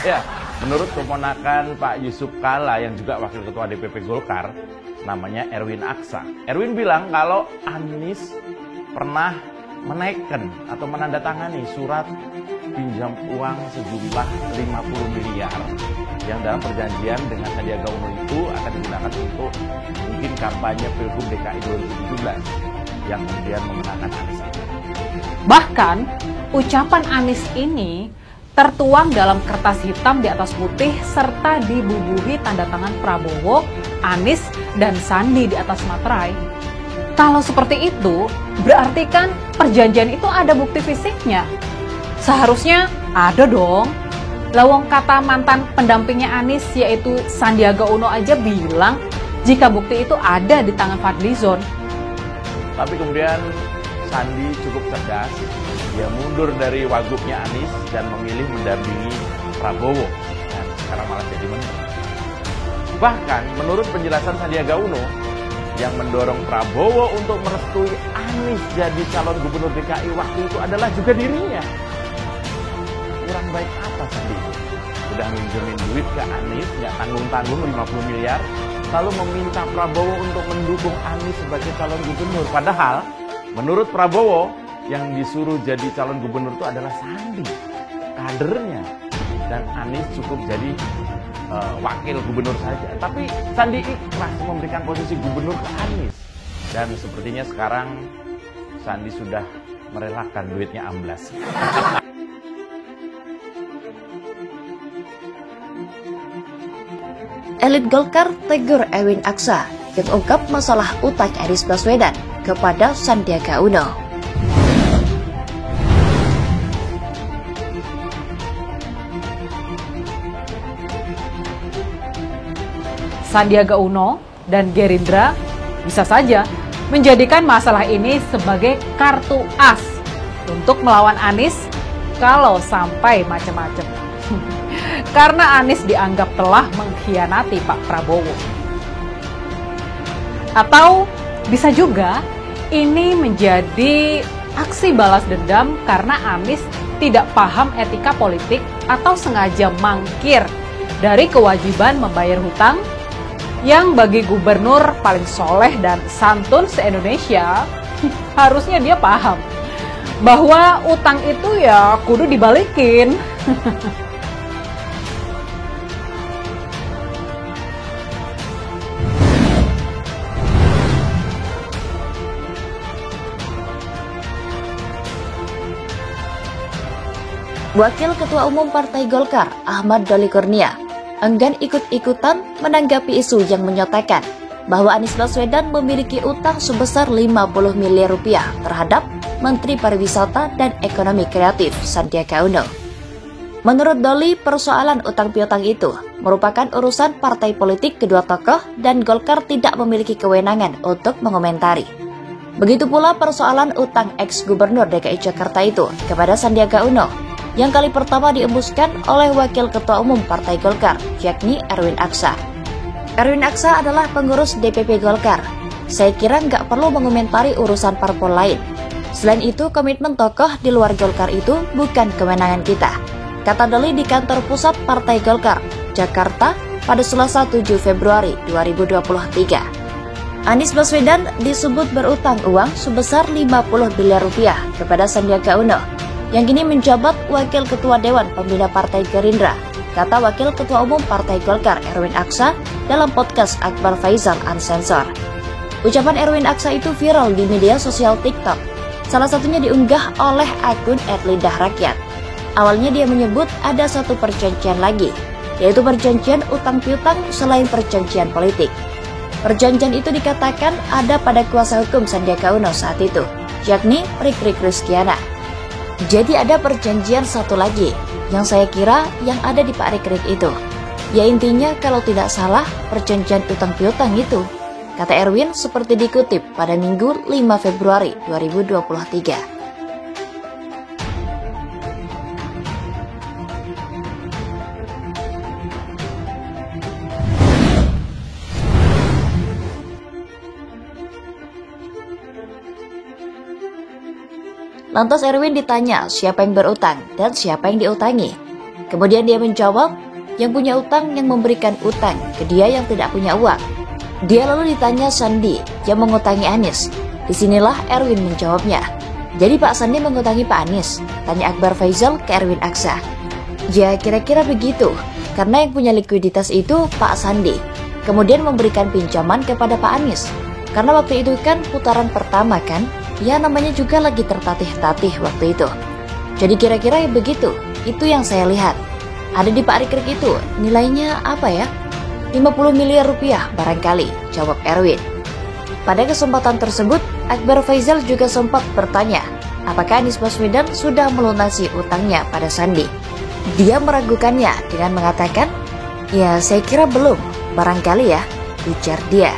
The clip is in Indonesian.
Ya, menurut keponakan Pak Yusuf Kalla yang juga Wakil Ketua DPP Golkar, namanya Erwin Aksa. Erwin bilang kalau Anies pernah menaikkan atau menandatangani surat pinjam uang sejumlah 50 miliar yang dalam perjanjian dengan Sandiaga Uno itu akan digunakan untuk mungkin kampanye Pilgub DKI 2017 yang kemudian memenangkan Anies itu. Bahkan ucapan Anies ini tertuang dalam kertas hitam di atas putih serta dibubuhi tanda tangan Prabowo, Anies, dan Sandi di atas materai. Kalau seperti itu, berarti kan perjanjian itu ada bukti fisiknya. Seharusnya ada dong. Lawang kata mantan pendampingnya Anies yaitu Sandiaga Uno aja bilang jika bukti itu ada di tangan Fadlizon. Tapi kemudian Sandi cukup cerdas. Dia mundur dari wagubnya Anies dan memilih mendampingi Prabowo. Dan sekarang malah jadi menteri. Bahkan menurut penjelasan Sandiaga Uno yang mendorong Prabowo untuk merestui Anies jadi calon gubernur DKI waktu itu adalah juga dirinya. Kurang baik apa Sandi? Udah minjemin duit ke Anies, nggak tanggung-tanggung 50 miliar, lalu meminta Prabowo untuk mendukung Anies sebagai calon gubernur. Padahal menurut Prabowo yang disuruh jadi calon gubernur itu adalah Sandi, kadernya. Dan Anies cukup jadi wakil gubernur saja. Tapi Sandi ikhlas memberikan posisi gubernur ke Anies. Dan sepertinya sekarang Sandi sudah merelakan duitnya amblas. Elit Golkar tegur Erwin Aksa yang ungkap masalah utang Anies Baswedan kepada Sandiaga Uno. Sandiaga Uno dan Gerindra bisa saja menjadikan masalah ini sebagai kartu as untuk melawan Anies kalau sampai macam-macam. Karena Anies dianggap telah mengkhianati Pak Prabowo. Atau bisa juga ini menjadi aksi balas dendam karena Anies tidak paham etika politik atau sengaja mangkir dari kewajiban membayar hutang yang bagi gubernur paling soleh dan santun se-Indonesia harusnya dia paham bahwa utang itu ya kudu dibalikin. Wakil Ketua Umum Partai Golkar, Ahmad Doli Kurnia, enggan ikut-ikutan menanggapi isu yang menyatakan bahwa Anies Baswedan memiliki utang sebesar 50 miliar rupiah terhadap Menteri Pariwisata dan Ekonomi Kreatif Sandiaga Uno. Menurut Doli, persoalan utang piutang itu merupakan urusan partai politik kedua tokoh dan Golkar tidak memiliki kewenangan untuk mengomentari. Begitu pula persoalan utang ex-gubernur DKI Jakarta itu kepada Sandiaga Uno yang kali pertama diembuskan oleh Wakil Ketua Umum Partai Golkar, yakni Erwin Aksa. Erwin Aksa adalah pengurus DPP Golkar. Saya kira nggak perlu mengomentari urusan parpol lain. Selain itu, komitmen tokoh di luar Golkar itu bukan kewenangan kita, kata Doli di kantor pusat Partai Golkar, Jakarta pada Selasa 7 Februari 2023. Anies Baswedan disebut berutang uang sebesar 50 miliar rupiah kepada Sandiaga Uno yang kini menjabat Wakil Ketua Dewan Pembina Partai Gerindra, kata Wakil Ketua Umum Partai Golkar Erwin Aksa dalam podcast Akbar Faisal Unsensor. Ucapan Erwin Aksa itu viral di media sosial TikTok. Salah satunya diunggah oleh akun @lidahrakyat. Awalnya dia menyebut ada satu perjanjian lagi, yaitu perjanjian utang piutang selain perjanjian politik. Perjanjian itu dikatakan ada pada kuasa hukum Sandiaga Uno saat itu, yakni Rikrik Rizkiana. Jadi ada perjanjian satu lagi yang saya kira yang ada di Pak Rikrik itu. Ya intinya kalau tidak salah perjanjian utang piutang itu, kata Erwin seperti dikutip pada Minggu 5 Februari 2023. Lantas Erwin ditanya siapa yang berutang dan siapa yang diutangi. Kemudian dia menjawab, yang punya utang yang memberikan utang ke dia yang tidak punya uang. Dia lalu ditanya Sandi yang mengutangi Anies. Disinilah Erwin menjawabnya. Jadi Pak Sandi mengutangi Pak Anies? Tanya Akbar Faisal ke Erwin Aksa. Ya kira-kira begitu, karena yang punya likuiditas itu Pak Sandi. Kemudian memberikan pinjaman kepada Pak Anies. Karena waktu itu kan putaran pertama kan, ya namanya juga lagi tertatih-tatih waktu itu. Jadi kira-kira begitu, itu yang saya lihat. Ada di Pak Rikrik itu, nilainya apa ya? 50 miliar rupiah barangkali, jawab Erwin. Pada kesempatan tersebut, Akbar Faisal juga sempat bertanya, apakah Anies Baswedan sudah melunasi utangnya pada Sandi? Dia meragukannya dengan mengatakan, ya saya kira belum, barangkali ya, ujar dia.